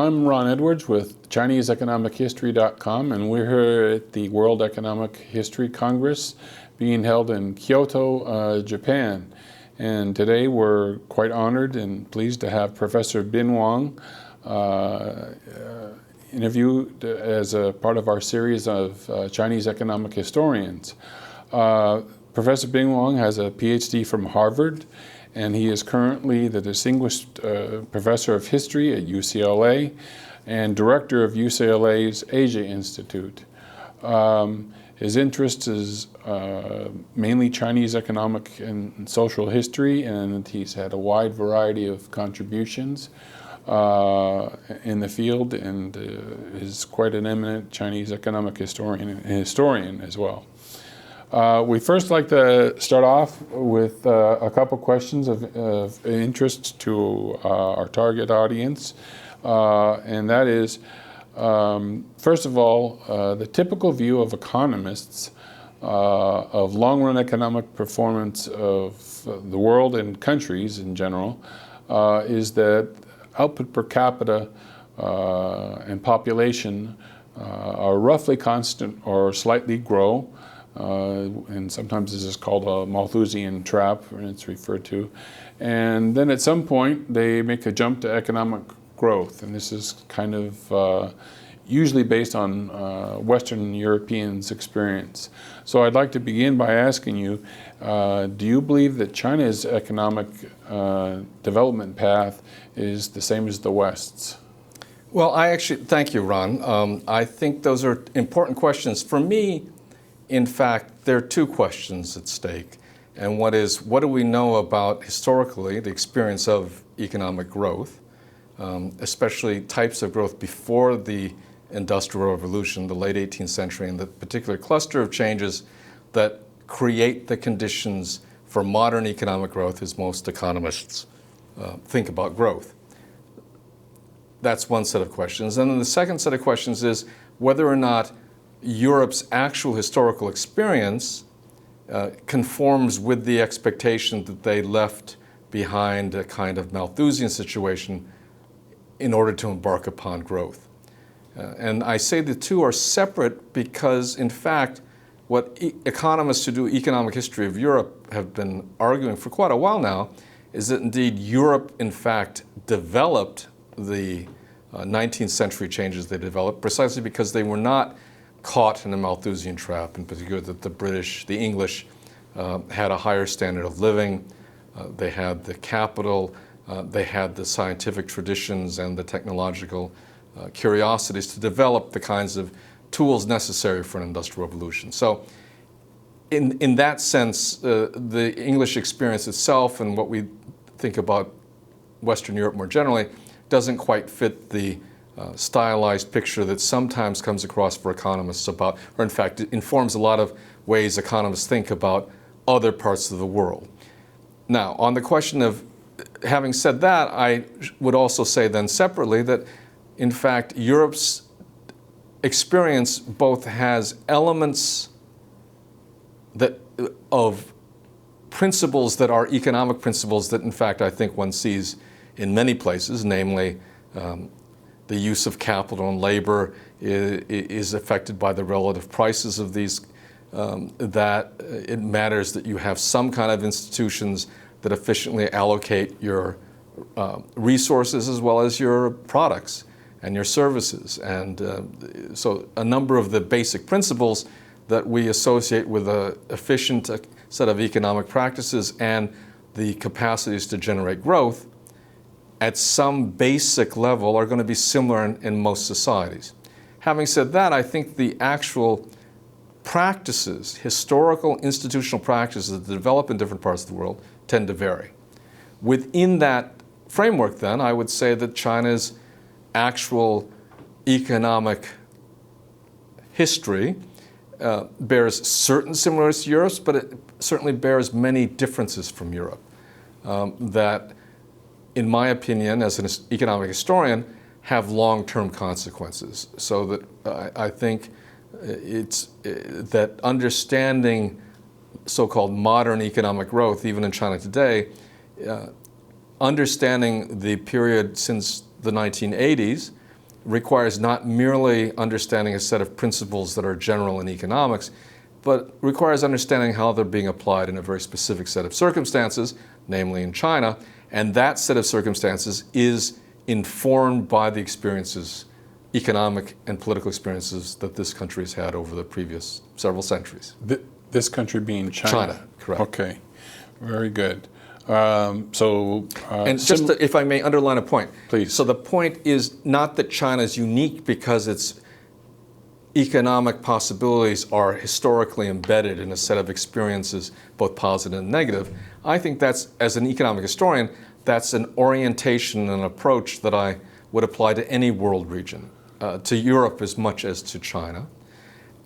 I'm Ron Edwards with ChineseEconomicHistory.com, and we're here at the World Economic History Congress being held in Kyoto, Japan. And today we're quite honored and pleased to have Professor Bin Wong interviewed as a part of our series of Chinese economic historians. Professor Bin Wong has a PhD from Harvard, and he is currently the Distinguished Professor of History at UCLA and Director of UCLA's Asia Institute. His interest is mainly Chinese economic and social history, and he's had a wide variety of contributions in the field, and is quite an eminent Chinese economic historian as well. We first like to start off with a couple questions of interest to our target audience, and that is, first of all, the typical view of economists of long-run economic performance of the world and countries in general is that output per capita and population are roughly constant or slightly grow. And sometimes this is called a Malthusian trap, it's referred to. And then at some point, they make a jump to economic growth. And this is kind of usually based on Western Europeans' experience. So I'd like to begin by asking you, do you believe that China's economic development path is the same as the West's? Well, thank you, Ron. I think those are important questions. For me, in fact, there are two questions at stake. And what do we know about historically the experience of economic growth, especially types of growth before the Industrial Revolution, the late 18th century, and the particular cluster of changes that create the conditions for modern economic growth as most economists think about growth. That's one set of questions. And then the second set of questions is whether or not Europe's actual historical experience conforms with the expectation that they left behind a kind of Malthusian situation in order to embark upon growth. And I say the two are separate because, in fact, what economists who do economic history of Europe have been arguing for quite a while now is that indeed Europe, in fact, developed the 19th century changes they developed precisely because they were not caught in a Malthusian trap, in particular that the British, the English, had a higher standard of living, they had the capital, they had the scientific traditions and the technological curiosities to develop the kinds of tools necessary for an industrial revolution. So in that sense, the English experience itself and what we think about Western Europe more generally doesn't quite fit the stylized picture that sometimes comes across for economists about, or in fact, it informs a lot of ways economists think about other parts of the world. Now, on the question of, having said that, I would also say then separately that, in fact, Europe's experience both has elements of principles that are economic principles that, in fact, I think one sees in many places, namely the use of capital and labor is affected by the relative prices of these, that it matters that you have some kind of institutions that efficiently allocate your resources as well as your products and your services. And so a number of the basic principles that we associate with an efficient set of economic practices and the capacities to generate growth at some basic level are going to be similar in most societies. Having said that, I think the actual practices, historical institutional practices that develop in different parts of the world tend to vary. Within that framework then, I would say that China's actual economic history bears certain similarities to Europe's, but it certainly bears many differences from Europe that, in my opinion, as an economic historian, have long-term consequences. So that I think it's that understanding so-called modern economic growth, even in China today, understanding the period since the 1980s requires not merely understanding a set of principles that are general in economics, but requires understanding how they're being applied in a very specific set of circumstances, namely in China, and that set of circumstances is informed by the experiences, economic and political experiences that this country has had over the previous several centuries. This country being China? China, correct. Okay, very good. And just if I may underline a point. Please. So the point is not that China is unique because its economic possibilities are historically embedded in a set of experiences, both positive and negative. I think that's, as an economic historian, that's an orientation and approach that I would apply to any world region, to Europe as much as to China.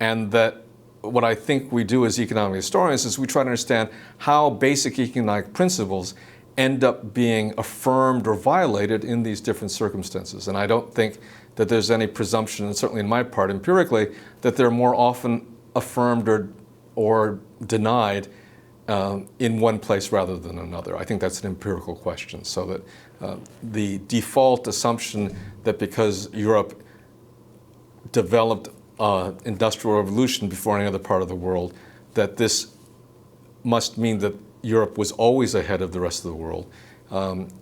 And that what I think we do as economic historians is we try to understand how basic economic principles end up being affirmed or violated in these different circumstances. And I don't think that there's any presumption, and certainly in my part empirically, that they're more often affirmed or denied in one place rather than another. I think that's an empirical question. So that the default assumption that because Europe developed industrial revolution before any other part of the world, that this must mean that Europe was always ahead of the rest of the world,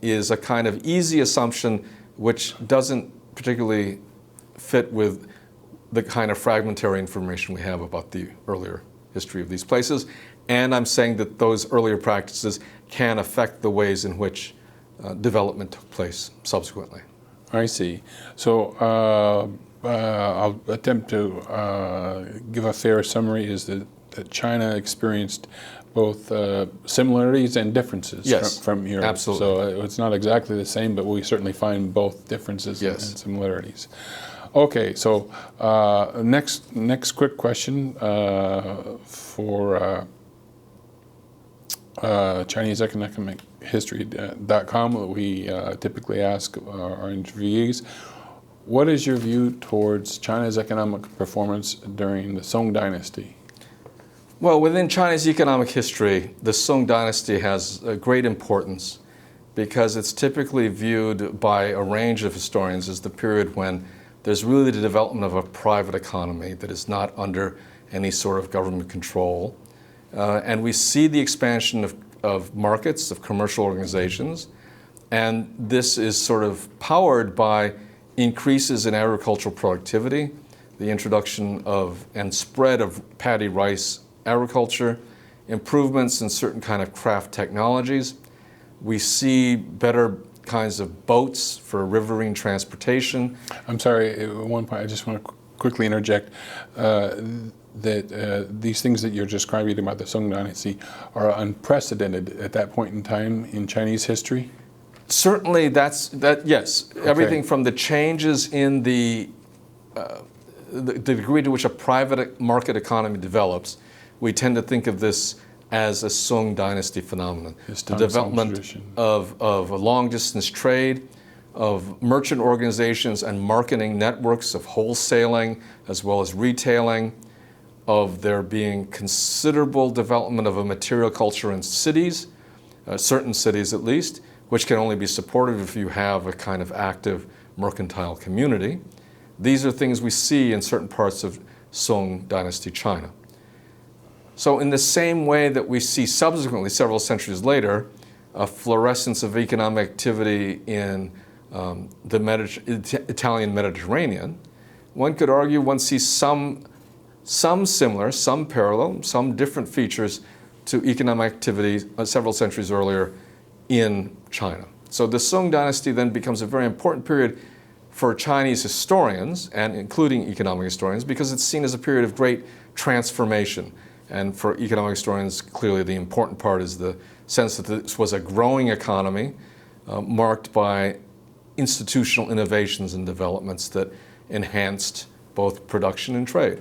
is a kind of easy assumption which doesn't particularly fit with the kind of fragmentary information we have about the earlier history of these places. And I'm saying that those earlier practices can affect the ways in which development took place subsequently. I see. So I'll attempt to give a fair summary is that China experienced both similarities and differences from Europe. Absolutely. So it's not exactly the same, but we certainly find both differences and similarities. Okay, so next quick question for ChineseEconomicHistory.com that we typically ask our interviewees. What is your view towards China's economic performance during the Song Dynasty? Well, within Chinese economic history, the Song Dynasty has a great importance because it's typically viewed by a range of historians as the period when there's really the development of a private economy that is not under any sort of government control. And we see the expansion of markets, of commercial organizations, and this is sort of powered by increases in agricultural productivity, the introduction of and spread of paddy rice agriculture, improvements in certain kind of craft technologies. We see better kinds of boats for riverine transportation. I'm sorry, at one point I just want to quickly interject that these things that you're describing about the Song Dynasty are unprecedented at that point in time in Chinese history? Certainly yes. Okay. Everything from the changes in the degree to which a private market economy develops, we tend to think of this as a Song Dynasty phenomenon. The development of a long-distance trade, of merchant organizations and marketing networks, of wholesaling as well as retailing, of there being considerable development of a material culture in cities, certain cities at least, which can only be supported if you have a kind of active mercantile community. These are things we see in certain parts of Song Dynasty China. So in the same way that we see subsequently, several centuries later, a fluorescence of economic activity in the Italian Mediterranean, one could argue one sees some similar, some parallel, some different features to economic activity several centuries earlier in China. So the Song Dynasty then becomes a very important period for Chinese historians, and including economic historians, because it's seen as a period of great transformation. And for economic historians, clearly the important part is the sense that this was a growing economy marked by institutional innovations and developments that enhanced both production and trade.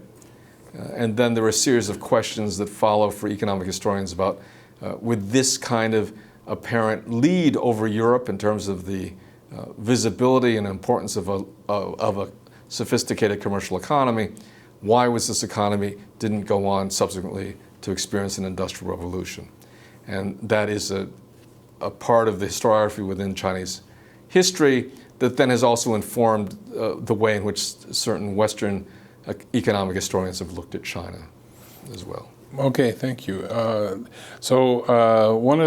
And then there were a series of questions that follow for economic historians about, with this kind of apparent lead over Europe in terms of the visibility and importance of a sophisticated commercial economy, why was this economy didn't go on subsequently to experience an industrial revolution? And that is a part of the historiography within Chinese history that then has also informed the way in which certain Western economic historians have looked at China as well. Okay, thank you. One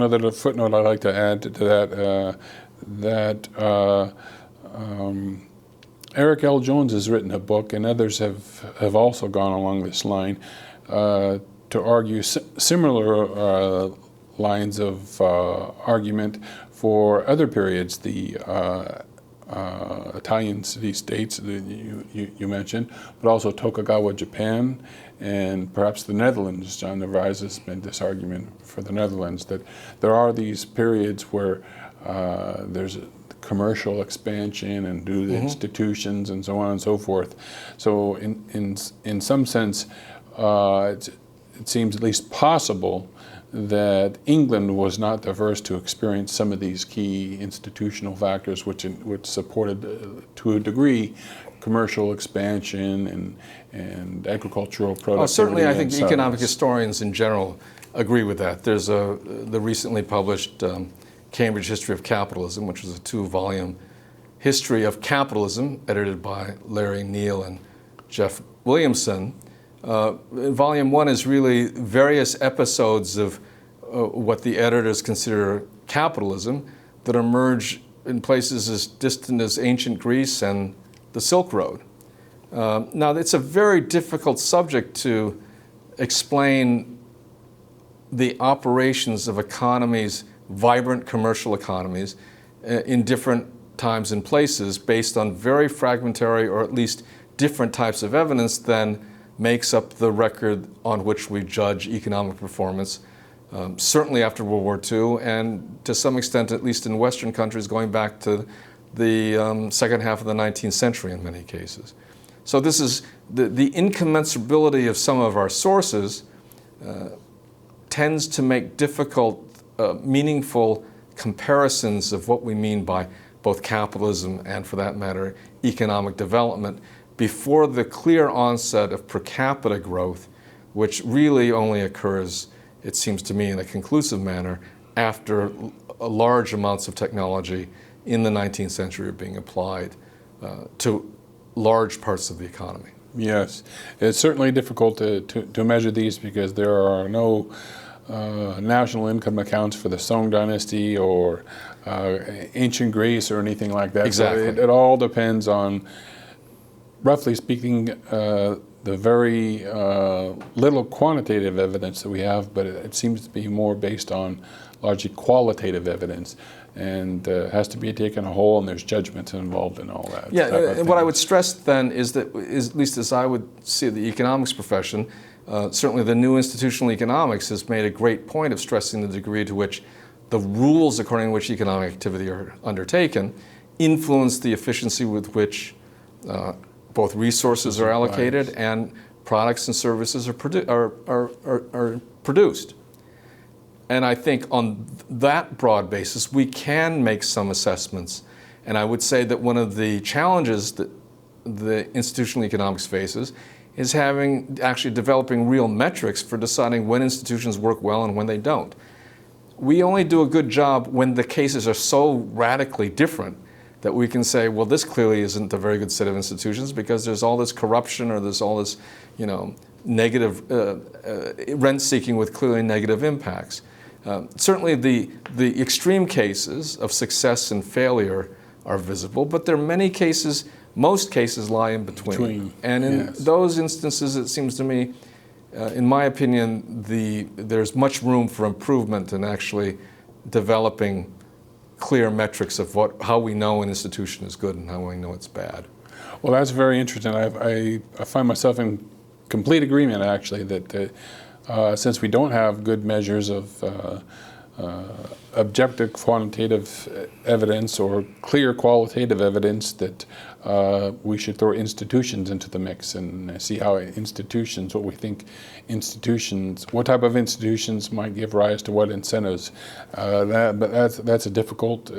other footnote I'd like to add to that, Eric L. Jones has written a book, and others have also gone along this line to argue similar lines of argument for other periods, the Italian city-states that you mentioned, but also Tokugawa Japan, and perhaps the Netherlands. John Narvaez has made this argument for the Netherlands, that there are these periods where there's a commercial expansion and due to institutions and so on and so forth. So in some sense, it seems at least possible that England was not the first to experience some of these key institutional factors which supported, to a degree, commercial expansion and agricultural productivity. Certainly, I think economic historians in general agree with that. There's the recently published Cambridge History of Capitalism, which was a 2-volume history of capitalism, edited by Larry Neal and Jeff Williamson. Volume 1 is really various episodes of what the editors consider capitalism that emerge in places as distant as ancient Greece and the Silk Road. Now, it's a very difficult subject to explain the operations of economies, vibrant commercial economies, in different times and places based on very fragmentary or at least different types of evidence than makes up the record on which we judge economic performance, certainly after World War II, and to some extent, at least in Western countries, going back to the second half of the 19th century in many cases. So this is the incommensurability of some of our sources tends to make difficult, meaningful comparisons of what we mean by both capitalism and, for that matter, economic development before the clear onset of per capita growth, which really only occurs, it seems to me, in a conclusive manner after large amounts of technology in the 19th century are being applied to large parts of the economy. Yes, it's certainly difficult to measure these because there are no national income accounts for the Song Dynasty or ancient Greece or anything like that. Exactly. So it all depends on, roughly speaking, the very little quantitative evidence that we have, but it seems to be more based on largely qualitative evidence, and has to be taken whole, and there's judgments involved in all that. Yeah, and what I would stress then is that, at least as I would see the economics profession, certainly the new institutional economics has made a great point of stressing the degree to which the rules according to which economic activity are undertaken influence the efficiency with which both resources are allocated and products and services are produced. And I think on that broad basis, we can make some assessments. And I would say that one of the challenges that the institutional economics faces is actually developing real metrics for deciding when institutions work well and when they don't. We only do a good job when the cases are so radically different that we can say, well, this clearly isn't a very good set of institutions because there's all this corruption or there's all this, negative rent seeking with clearly negative impacts. Certainly the extreme cases of success and failure are visible, but there are many cases, most cases lie in between. And in those instances, it seems to me, in my opinion, there's much room for improvement in actually developing clear metrics of how we know an institution is good and how we know it's bad. Well, that's very interesting. I find myself in complete agreement, actually, that since we don't have good measures of objective quantitative evidence or clear qualitative evidence, that we should throw institutions into the mix and see how institutions, what we think institutions, what type of institutions might give rise to what incentives. But that's a difficult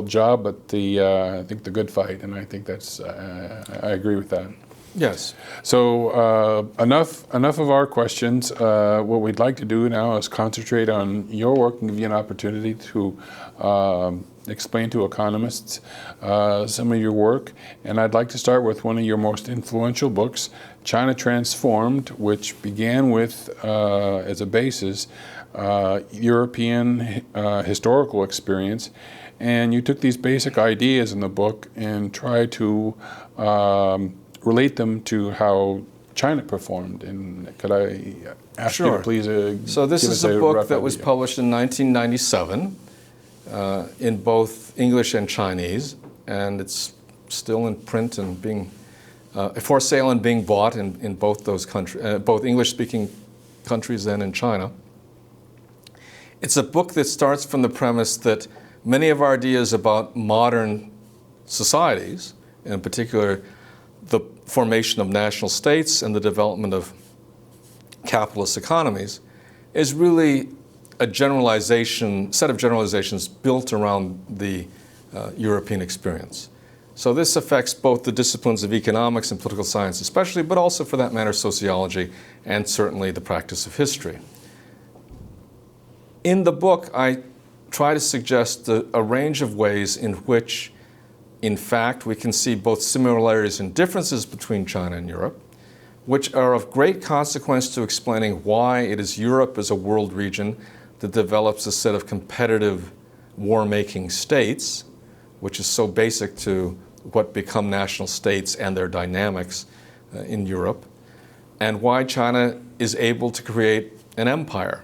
job, but I think the good fight, and I think I agree with that. Yes. So enough of our questions. What we'd like to do now is concentrate on your work and give you an opportunity to explain to economists some of your work. And I'd like to start with one of your most influential books, China Transformed, which began with, as a basis, European historical experience. And you took these basic ideas in the book and tried to relate them to how China performed. And could I ask you to please So this is a book that was published in 1997 in both English and Chinese, and it's still in print and being for sale and being bought in both those countries, both English-speaking countries and in China. It's a book that starts from the premise that many of our ideas about modern societies, in particular the formation of national states and the development of capitalist economies, is really a set of generalizations built around the European experience. So this affects both the disciplines of economics and political science especially, but also for that matter sociology and certainly the practice of history. In the book, I try to suggest a range of ways in which, in fact, we can see both similarities and differences between China and Europe, which are of great consequence to explaining why it is Europe as a world region that develops a set of competitive war-making states, which is so basic to what become national states and their dynamics in Europe, and why China is able to create an empire.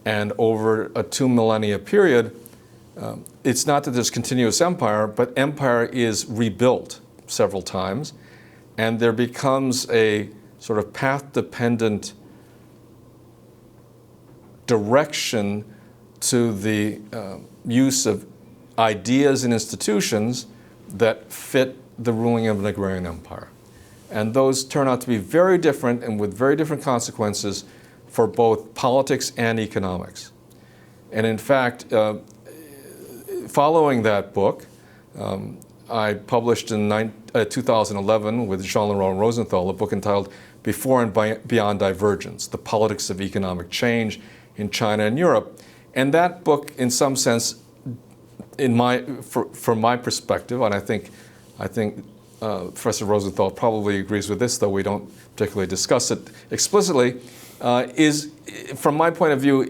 And over a 2 millennia period, it's not that there's continuous empire, but empire is rebuilt several times, and there becomes a sort of path-dependent direction to the use of ideas and institutions that fit the ruling of an agrarian empire. And those turn out to be very different and with very different consequences for both politics and economics. And in fact, following that book, I published in 2011 with Jean-Laurent Rosenthal a book entitled Before and Beyond Divergence, The Politics of Economic Change in China and Europe. And that book, in some sense, from my perspective, and I think Professor Rosenthal probably agrees with this, though we don't particularly discuss it explicitly, is, from my point of view,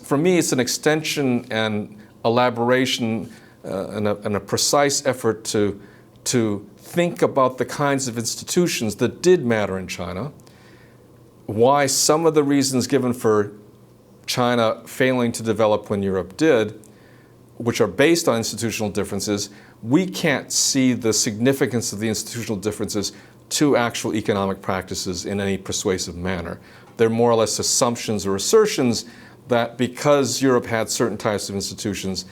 for me, it's an extension and elaboration and a precise effort to think about the kinds of institutions that did matter in China, why some of the reasons given for China failing to develop when Europe did, which are based on institutional differences, we can't see the significance of the institutional differences to actual economic practices in any persuasive manner. They're more or less assumptions or assertions that because Europe had certain types of institutions,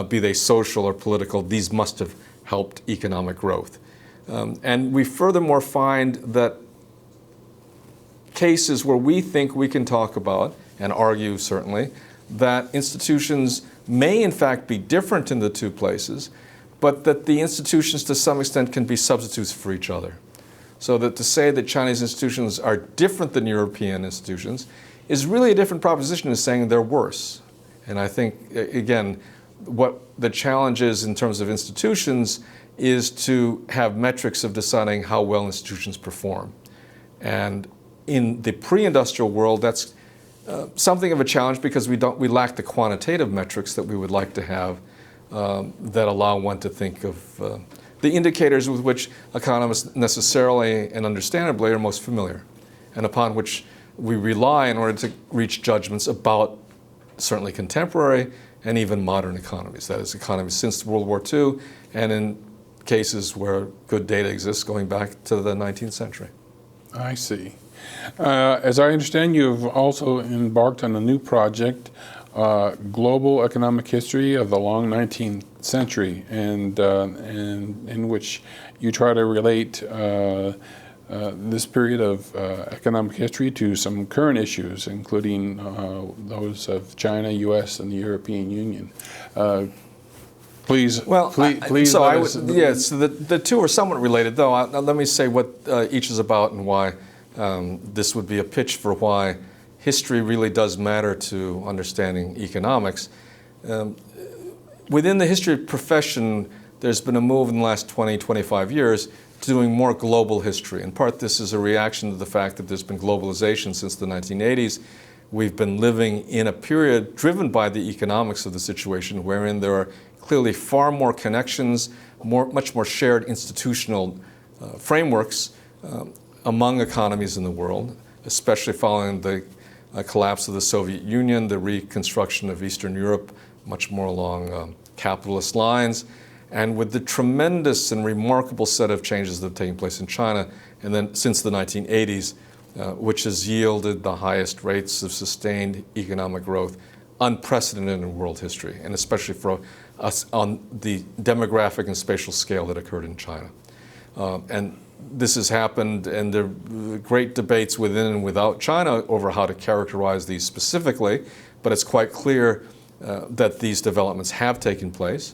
be they social or political, these must have helped economic growth. And we furthermore find that cases where we think we can talk about, and argue certainly, that institutions may in fact be different in the two places, but that the institutions to some extent can be substitutes for each other. So that to say that Chinese institutions are different than European institutions is really a different proposition than saying they're worse. And I think, again, what the challenge is in terms of institutions is to have metrics of deciding how well institutions perform. And in the pre-industrial world, that's something of a challenge because we lack the quantitative metrics that we would like to have that allow one to think of the indicators with which economists necessarily and understandably are most familiar, and upon which we rely in order to reach judgments about certainly contemporary and even modern economies. That is, economies since World War II, and in cases where good data exists going back to the 19th century. I see. As I understand, you've also embarked on a new project, Global Economic History of the Long 19th Century, and in which you try to relate this period of economic history to some current issues, including those of China, U.S., and the European Union. Please, Well, please. so the two are somewhat related, though. Let me say what each is about and why this would be a pitch for why history really does matter to understanding economics. Within the history profession, there's been a move in the last 20, 25 years to doing more global history. In part, this is a reaction to the fact that there's been globalization since the 1980s. We've been living in a period driven by the economics of the situation, wherein there are clearly far more connections, much more shared institutional frameworks among economies in the world, especially following the collapse of the Soviet Union, the reconstruction of Eastern Europe, much more along capitalist lines, and with the tremendous and remarkable set of changes that have taken place in China, and then since the 1980s, which has yielded the highest rates of sustained economic growth, unprecedented in world history, and especially for us on the demographic and spatial scale that occurred in China. And this has happened, and there are great debates within and without China over how to characterize these specifically, but it's quite clear that these developments have taken place.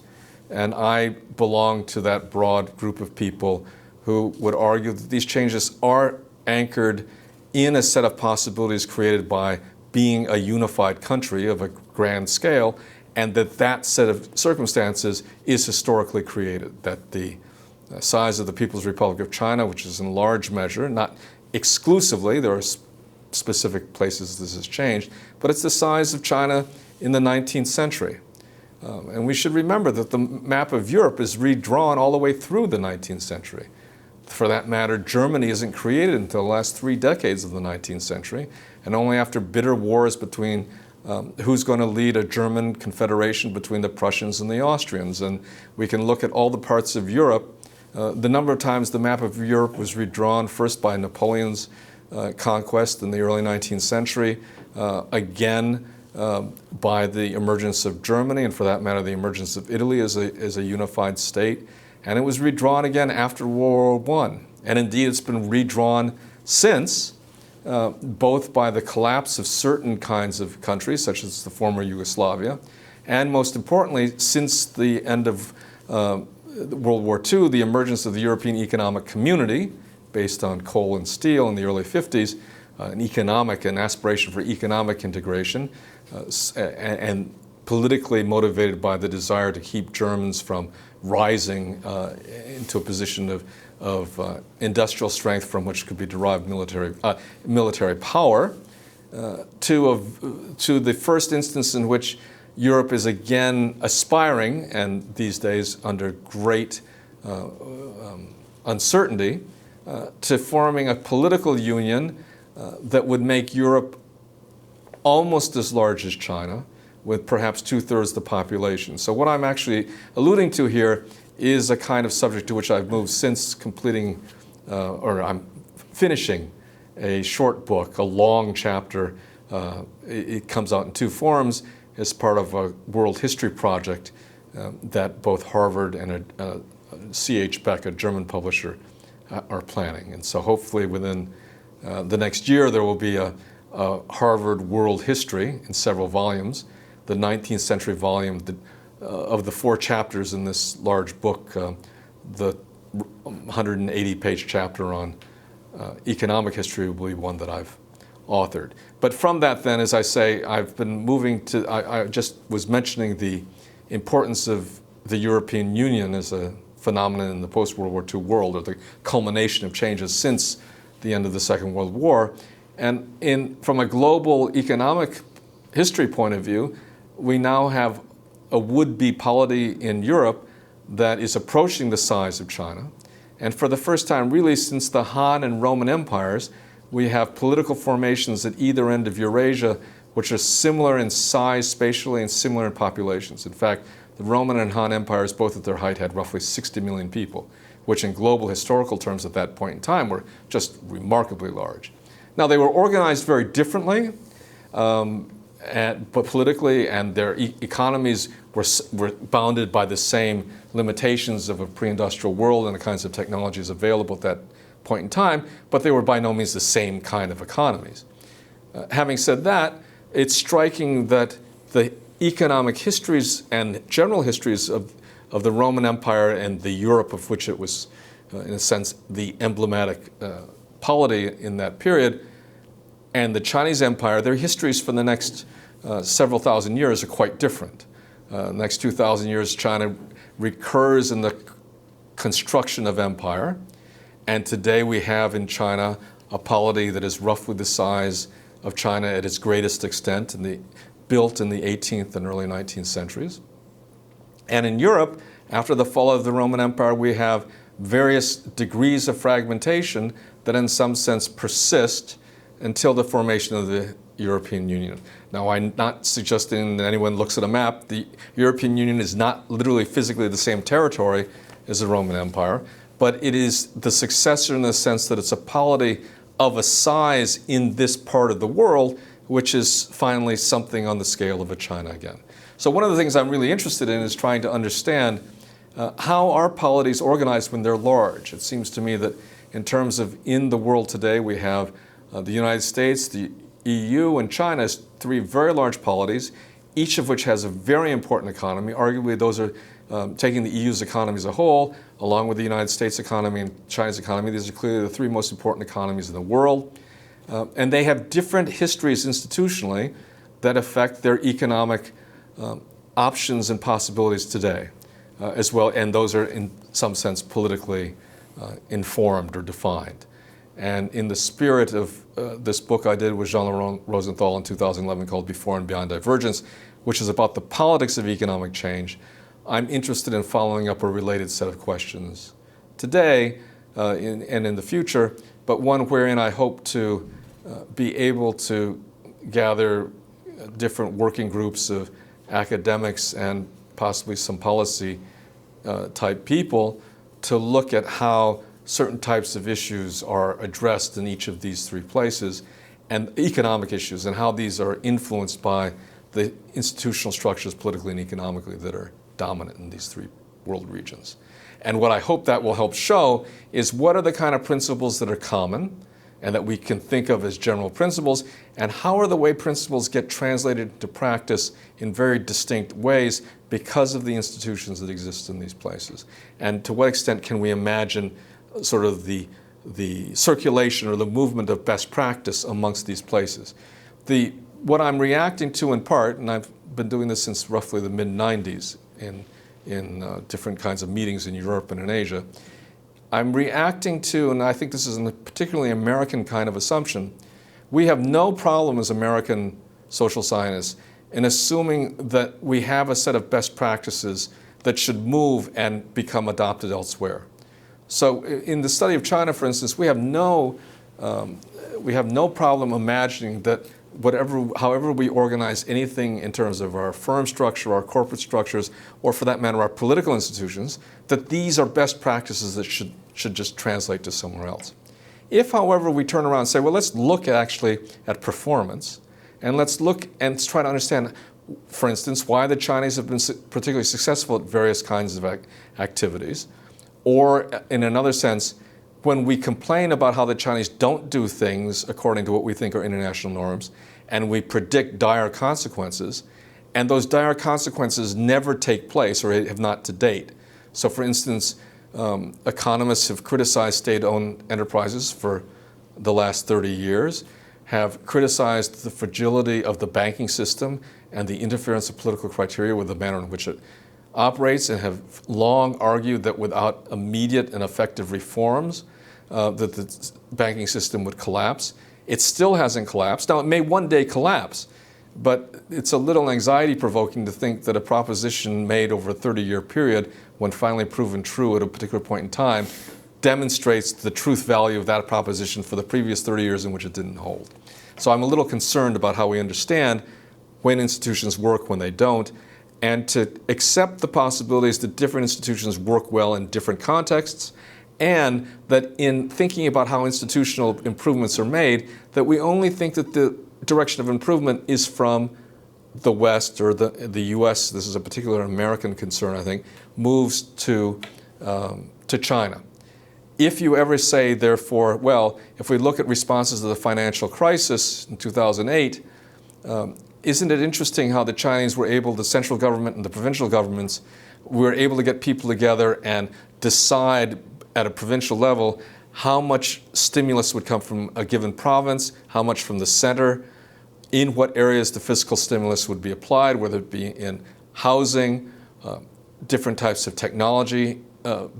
And I belong to that broad group of people who would argue that these changes are anchored in a set of possibilities created by being a unified country of a grand scale, and that set of circumstances is historically created, that the size of the People's Republic of China, which is in large measure, not exclusively, there are specific places this has changed, but it's the size of China in the 19th century. And we should remember that the map of Europe is redrawn all the way through the 19th century. For that matter, Germany isn't created until the last 3 decades of the 19th century, and only after bitter wars between who's going to lead a German confederation between the Prussians and the Austrians. And we can look at all the parts of Europe. The number of times the map of Europe was redrawn, first by Napoleon's conquest in the early 19th century, again by the emergence of Germany, and for that matter, the emergence of Italy as a unified state. And it was redrawn again after World War I. And indeed, it's been redrawn since, both by the collapse of certain kinds of countries, such as the former Yugoslavia, and most importantly, since the end of World War II, the emergence of the European Economic Community, based on coal and steel in the early 50s, an aspiration for economic integration, and politically motivated by the desire to keep Germans from rising into a position of industrial strength from which could be derived military power, to the first instance in which Europe is again aspiring, and these days under great uncertainty, to forming a political union that would make Europe almost as large as China, with perhaps 2/3 the population. So what I'm actually alluding to here is a kind of subject to which I've moved since completing, or I'm finishing a short book, a long chapter. It comes out in 2 forms as part of a world history project that both Harvard and C.H. Beck, a German publisher, are planning. And so hopefully within the next year there will be a Harvard World History in several volumes. The 19th century volume of the 4 chapters in this large book, the 180-page chapter on economic history will be one that I've authored. But from that then, as I say, I've been moving to, I just was mentioning the importance of the European Union as a phenomenon in the post-World War II world, or the culmination of changes since the end of the Second World War. And from a global economic history point of view, we now have a would-be polity in Europe that is approaching the size of China. And for the first time, really, since the Han and Roman empires, we have political formations at either end of Eurasia which are similar in size spatially and similar in populations. In fact, the Roman and Han empires, both at their height, had roughly 60 million people, which in global historical terms at that point in time were just remarkably large. Now, they were organized very differently, but politically, and their economies were bounded by the same limitations of a pre-industrial world and the kinds of technologies available at that point in time, but they were by no means the same kind of economies. Having said that, it's striking that the economic histories and general histories of of the Roman Empire and the Europe of which it was, in a sense, the emblematic polity in that period, and the Chinese Empire, their histories for the next several thousand years are quite different. The next 2,000 years, China recurs in the construction of empire, and today we have in China a polity that is roughly the size of China at its greatest extent, built in the 18th and early 19th centuries. And in Europe, after the fall of the Roman Empire, we have various degrees of fragmentation that in some sense persist until the formation of the European Union. Now, I'm not suggesting that anyone looks at a map. The European Union is not literally physically the same territory as the Roman Empire, but it is the successor in the sense that it's a polity of a size in this part of the world, which is finally something on the scale of a China again. So one of the things I'm really interested in is trying to understand how are polities organized when they're large. It seems to me that in terms of in the world today, we have the United States, the EU, and China as three very large polities, each of which has a very important economy. Arguably, those are taking the EU's economy as a whole, along with the United States economy and China's economy. These are clearly the three most important economies in the world. And they have different histories institutionally that affect their economic options and possibilities today as well. And those are in some sense politically informed or defined. And in the spirit of this book I did with Jean-Laurent Rosenthal in 2011 called Before and Beyond Divergence, which is about the politics of economic change, I'm interested in following up a related set of questions today and in the future, but one wherein I hope to be able to gather different working groups of academics and possibly some policy type people to look at how certain types of issues are addressed in each of these three places, and economic issues, and how these are influenced by the institutional structures politically and economically that are dominant in these three world regions. And what I hope that will help show is what are the kind of principles that are common and that we can think of as general principles, and how are the way principles get translated into practice in very distinct ways because of the institutions that exist in these places. And to what extent can we imagine sort of the circulation or the movement of best practice amongst these places. What I'm reacting to in part, and I've been doing this since roughly the mid-90s in different kinds of meetings in Europe and in Asia, I'm reacting to, and I think this is a particularly American kind of assumption, we have no problem as American social scientists in assuming that we have a set of best practices that should move and become adopted elsewhere. So in the study of China, for instance, we have no problem imagining that however we organize anything in terms of our firm structure, our corporate structures, or for that matter, our political institutions, that these are best practices that should just translate to somewhere else. If, however, we turn around and say, well, let's look actually at performance, and let's look and try to understand, for instance, why the Chinese have been particularly successful at various kinds of activities, or in another sense, when we complain about how the Chinese don't do things according to what we think are international norms, and we predict dire consequences, and those dire consequences never take place or have not to date. So for instance, economists have criticized state-owned enterprises for the last 30 years, have criticized the fragility of the banking system and the interference of political criteria with the manner in which it operates, and have long argued that without immediate and effective reforms, that the banking system would collapse. It still hasn't collapsed. Now, it may one day collapse, but it's a little anxiety-provoking to think that a proposition made over a 30-year period, when finally proven true at a particular point in time, demonstrates the truth value of that proposition for the previous 30 years in which it didn't hold. So I'm a little concerned about how we understand when institutions work, when they don't, and to accept the possibilities that different institutions work well in different contexts, and that in thinking about how institutional improvements are made, that we only think that the direction of improvement is from the West or the US, this is a particular American concern, I think, moves to China. If you ever say, therefore, well, if we look at responses to the financial crisis in 2008, isn't it interesting how the Chinese were able, the central government and the provincial governments, we were able to get people together and decide at a provincial level how much stimulus would come from a given province, how much from the center, in what areas the fiscal stimulus would be applied, whether it be in housing, different types of technology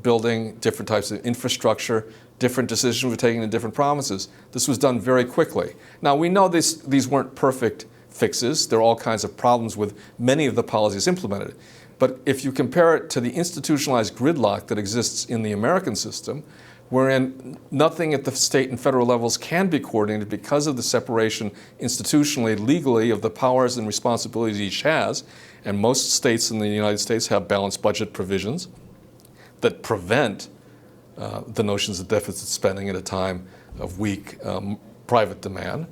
building, different types of infrastructure, different decisions were taken in different provinces. This was done very quickly. Now, we know these weren't perfect fixes. There are all kinds of problems with many of the policies implemented. But if you compare it to the institutionalized gridlock that exists in the American system, wherein nothing at the state and federal levels can be coordinated because of the separation institutionally, legally, of the powers and responsibilities each has, and most states in the United States have balanced budget provisions that prevent the notions of deficit spending at a time of weak private demand.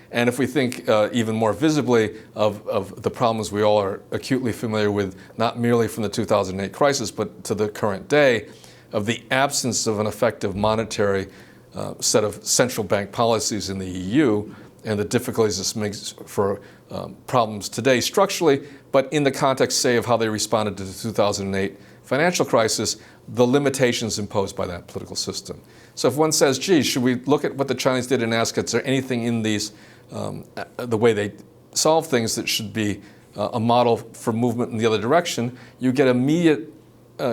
And if we think even more visibly of the problems we all are acutely familiar with, not merely from the 2008 crisis, but to the current day, of the absence of an effective monetary set of central bank policies in the EU, and the difficulties this makes for problems today structurally, but in the context, say, of how they responded to the 2008 financial crisis, the limitations imposed by that political system. So if one says, gee, should we look at what the Chinese did and ask, is there anything in these, the way they solve things that should be a model for movement in the other direction, you get immediate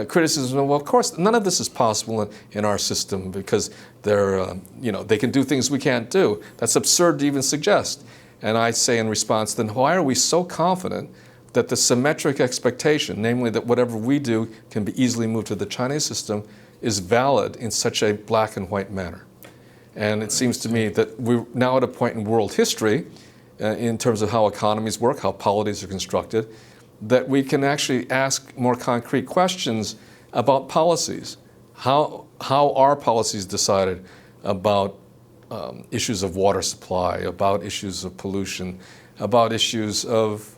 criticism. Well, of course, none of this is possible in our system because they can do things we can't do. That's absurd to even suggest. And I say in response, then why are we so confident that the symmetric expectation, namely that whatever we do can be easily moved to the Chinese system, is valid in such a black and white manner? And it seems to me that we're now at a point in world history, in terms of how economies work, how polities are constructed, that we can actually ask more concrete questions about policies. How are policies decided about issues of water supply, about issues of pollution, about issues of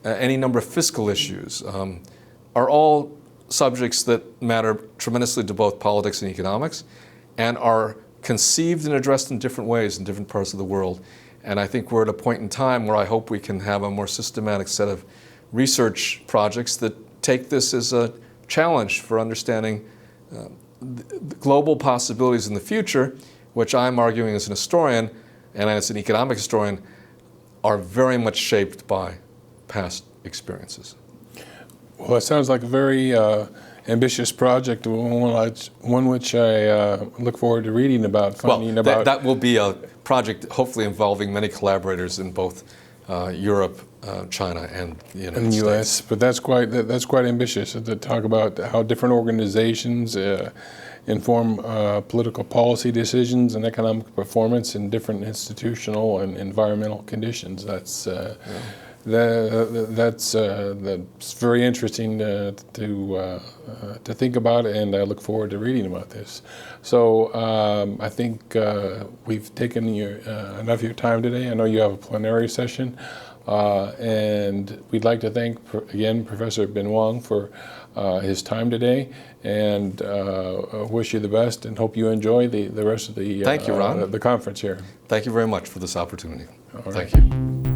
any number of fiscal issues, are all subjects that matter tremendously to both politics and economics, and are conceived and addressed in different ways in different parts of the world. And I think we're at a point in time where I hope we can have a more systematic set of research projects that take this as a challenge for understanding the global possibilities in the future, which I'm arguing as an historian and as an economic historian are very much shaped by past experiences. Well, it sounds like a very ambitious project, one which I look forward to reading about, finding about. That will be a project hopefully involving many collaborators in both Europe, China, and the United States. U.S. But that's quite ambitious to talk about how different organizations inform political policy decisions and economic performance in different institutional and environmental conditions. That's very interesting to think about, and I look forward to reading about this. So I think we've taken enough of your time today. I know you have a plenary session, and we'd like to thank again Professor Ben Wong for his time today, and wish you the best, and hope you enjoy the rest of the Thank you, Ron. The conference here. Thank you very much for this opportunity. All right. Thank you.